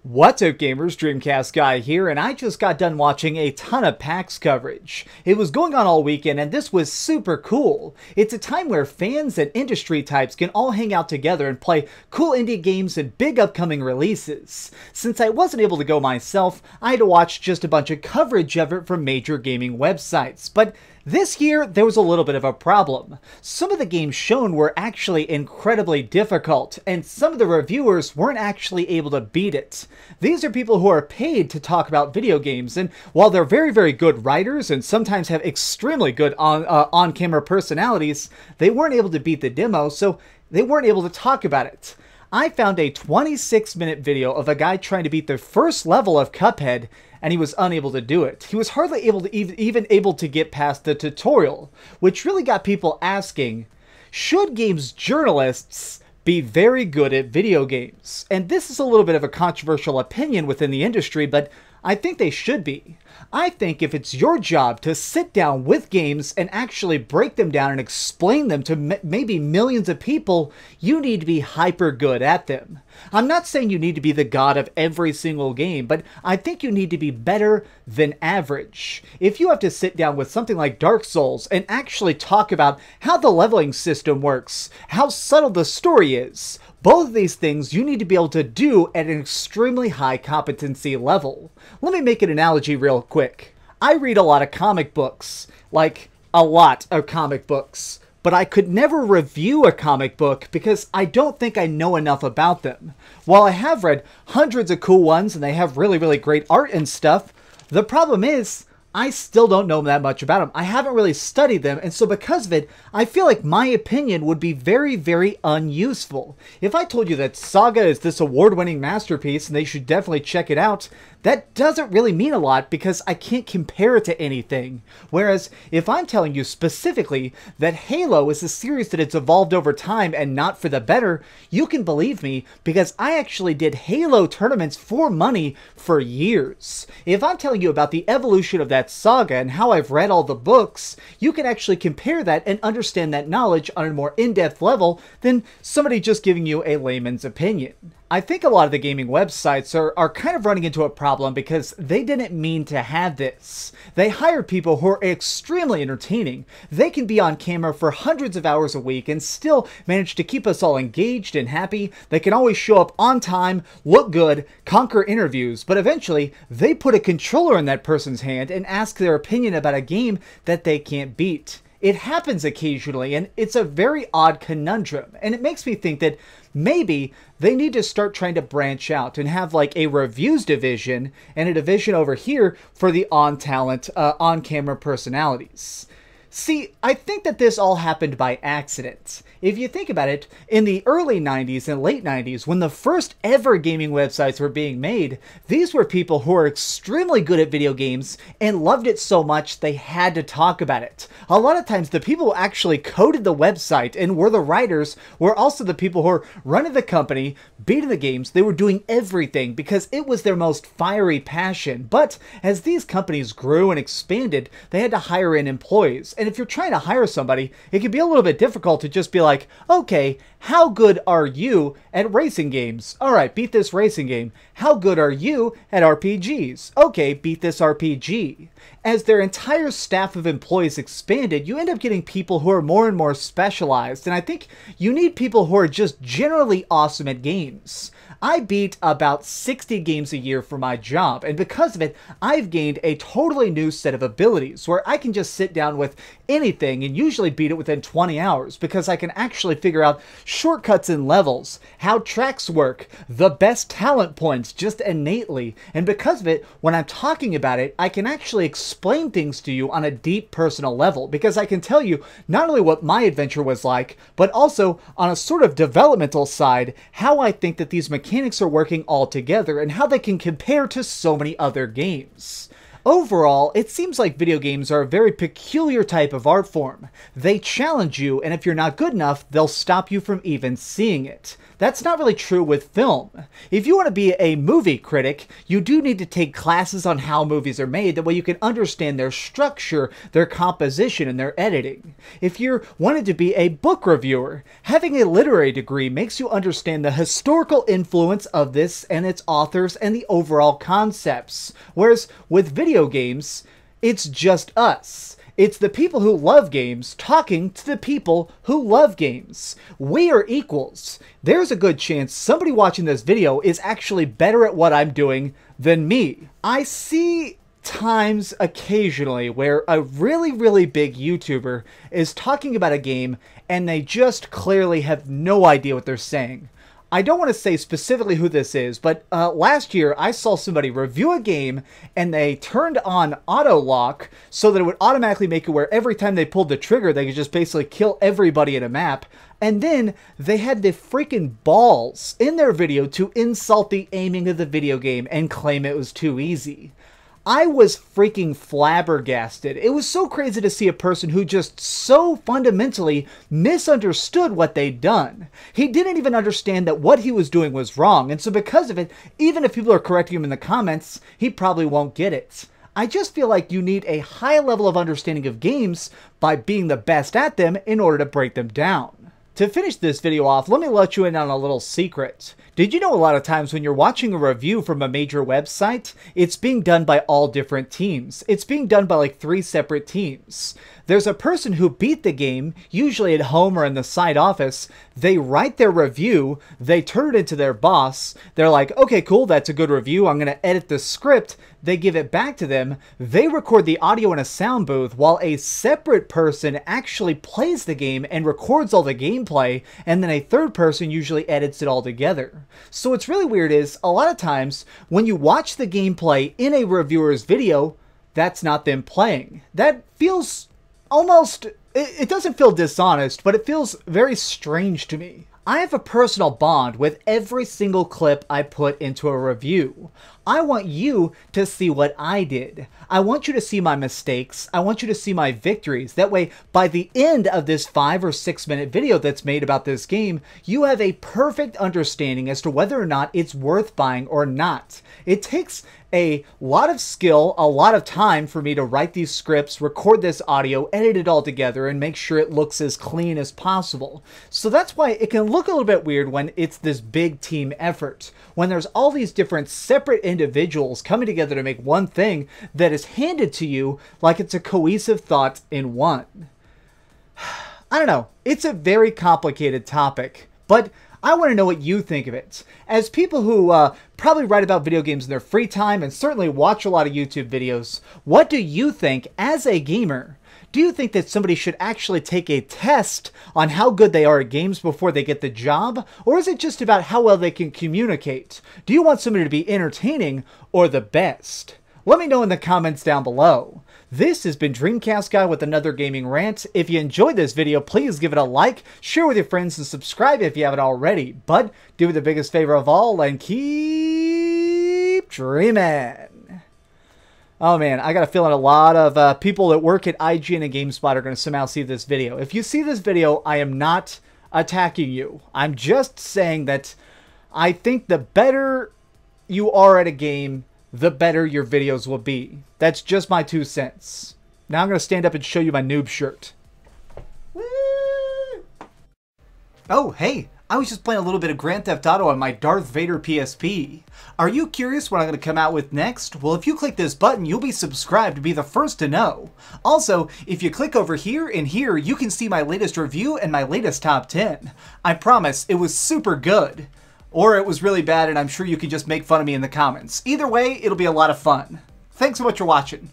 What's up gamers, DreamcastGuy here, and I just got done watching a ton of PAX coverage. It was going on all weekend and this was super cool. It's a time where fans and industry types can all hang out together and play cool indie games and big upcoming releases. Since I wasn't able to go myself, I had to watch just a bunch of coverage of it from major gaming websites. But this year, there was a little bit of a problem. Some of the games shown were actually incredibly difficult, and some of the reviewers weren't actually able to beat it. These are people who are paid to talk about video games, and while they're very good writers and sometimes have extremely good on-camera personalities, they weren't able to beat the demo, so they weren't able to talk about it. I found a 26-minute video of a guy trying to beat the first level of Cuphead, and he was unable to do it. He was hardly able to even able to get past the tutorial, which really got people asking, should games journalists be very good at video games? And this is a little bit of a controversial opinion within the industry, but I think they should be. I think if it's your job to sit down with games and actually break them down and explain them to maybe millions of people, you need to be hyper good at them. I'm not saying you need to be the god of every single game, but I think you need to be better than average. If you have to sit down with something like Dark Souls and actually talk about how the leveling system works, how subtle the story is, both of these things you need to be able to do at an extremely high competency level. Let me make an analogy real quick. I read a lot of comic books, like a lot of comic books, but I could never review a comic book because I don't think I know enough about them. While I have read hundreds of cool ones and they have really great art and stuff, the problem is I still don't know that much about them. I haven't really studied them, and so because of it, I feel like my opinion would be very unuseful. If I told you that Saga is this award-winning masterpiece and they should definitely check it out, that doesn't really mean a lot because I can't compare it to anything. Whereas, if I'm telling you specifically that Halo is a series that it's evolved over time and not for the better, you can believe me because I actually did Halo tournaments for money for years. If I'm telling you about the evolution of that saga and how I've read all the books, you can actually compare that and understand that knowledge on a more in-depth level than somebody just giving you a layman's opinion. I think a lot of the gaming websites are kind of running into a problem because they didn't mean to have this. They hire people who are extremely entertaining. They can be on camera for hundreds of hours a week and still manage to keep us all engaged and happy. They can always show up on time, look good, conquer interviews, but eventually they put a controller in that person's hand and ask their opinion about a game that they can't beat. It happens occasionally, and it's a very odd conundrum, and it makes me think that maybe they need to start trying to branch out and have like a reviews division and a division over here for the on-camera personalities. See, I think that this all happened by accident. If you think about it, in the early 90s and late 90s, when the first ever gaming websites were being made, these were people who were extremely good at video games and loved it so much they had to talk about it. A lot of times, the people who actually coded the website and were the writers were also the people who were running the company, beating the games. They were doing everything because it was their most fiery passion. But as these companies grew and expanded, they had to hire in employees. And if you're trying to hire somebody, it can be a little bit difficult to just be like, okay, how good are you at racing games? All right, beat this racing game. How good are you at RPGs? Okay, beat this RPG. As their entire staff of employees expanded, you end up getting people who are more and more specialized. And I think you need people who are just generally awesome at games. I beat about 60 games a year for my job, and because of it, I've gained a totally new set of abilities where I can just sit down with anything and usually beat it within 20 hours because I can actually figure out shortcuts in levels, how tracks work, the best talent points just innately, and because of it, when I'm talking about it, I can actually explain things to you on a deep personal level because I can tell you not only what my adventure was like, but also on a sort of developmental side, how I think that these mechanics are working all together and how they can compare to so many other games. Overall, it seems like video games are a very peculiar type of art form. They challenge you, and if you're not good enough, they'll stop you from even seeing it. That's not really true with film. If you want to be a movie critic, you do need to take classes on how movies are made, that way you can understand their structure, their composition, and their editing. If you're wanted to be a book reviewer, having a literary degree makes you understand the historical influence of this and its authors and the overall concepts. Whereas with video games, it's just us. It's the people who love games talking to the people who love games. We are equals. There's a good chance somebody watching this video is actually better at what I'm doing than me. I see times occasionally where a really big YouTuber is talking about a game and they just clearly have no idea what they're saying. I don't want to say specifically who this is, but last year I saw somebody review a game and they turned on auto lock so that it would automatically make it where every time they pulled the trigger they could just basically kill everybody in a map. And then they had the freaking balls in their video to insult the aiming of the video game and claim it was too easy. I was freaking flabbergasted. It was so crazy to see a person who just so fundamentally misunderstood what they'd done. He didn't even understand that what he was doing was wrong, and so because of it, even if people are correcting him in the comments, he probably won't get it. I just feel like you need a high level of understanding of games by being the best at them in order to break them down. To finish this video off, let me let you in on a little secret. Did you know a lot of times when you're watching a review from a major website, it's being done by all different teams. It's being done by like 3 separate teams. There's a person who beat the game, usually at home or in the side office. They write their review, they turn it into their boss. They're like, okay, cool, that's a good review. I'm going to edit the script. They give it back to them. They record the audio in a sound booth while a separate person actually plays the game and records all the gameplay, and then a third person usually edits it all together. So what's really weird is, a lot of times, when you watch the gameplay in a reviewer's video, that's not them playing. That feels almost, it doesn't feel dishonest, but it feels very strange to me. I have a personal bond with every single clip I put into a review. I want you to see what I did. I want you to see my mistakes. I want you to see my victories. That way, by the end of this 5 or 6 minute video that's made about this game, you have a perfect understanding as to whether or not it's worth buying or not. It takes a lot of skill, a lot of time for me to write these scripts, record this audio, edit it all together, and make sure it looks as clean as possible. So that's why it can look a little bit weird when it's this big team effort. When there's all these different separate individuals coming together to make one thing that is handed to you like it's a cohesive thought in one. I don't know. It's a very complicated topic, but I want to know what you think of it. As people who probably write about video games in their free time and certainly watch a lot of YouTube videos, what do you think as a gamer? Do you think that somebody should actually take a test on how good they are at games before they get the job? Or is it just about how well they can communicate? Do you want somebody to be entertaining or the best? Let me know in the comments down below. This has been DreamcastGuy with another gaming rant. If you enjoyed this video, please give it a like, share with your friends, and subscribe if you haven't already. But do me the biggest favor of all and keep dreaming. Oh man, I got a feeling a lot of people that work at IGN and GameSpot are going to somehow see this video. If you see this video, I am not attacking you. I'm just saying that I think the better you are at a game, the better your videos will be. That's just my 2 cents. Now I'm going to stand up and show you my noob shirt. Woo! Oh, hey, I was just playing a little bit of Grand Theft Auto on my Darth Vader PSP. Are you curious what I'm going to come out with next? Well, if you click this button, you'll be subscribed to be the first to know. Also, if you click over here and here, you can see my latest review and my latest top 10. I promise, it was super good. Or it was really bad and I'm sure you can just make fun of me in the comments. Either way, it'll be a lot of fun. Thanks so much for watching.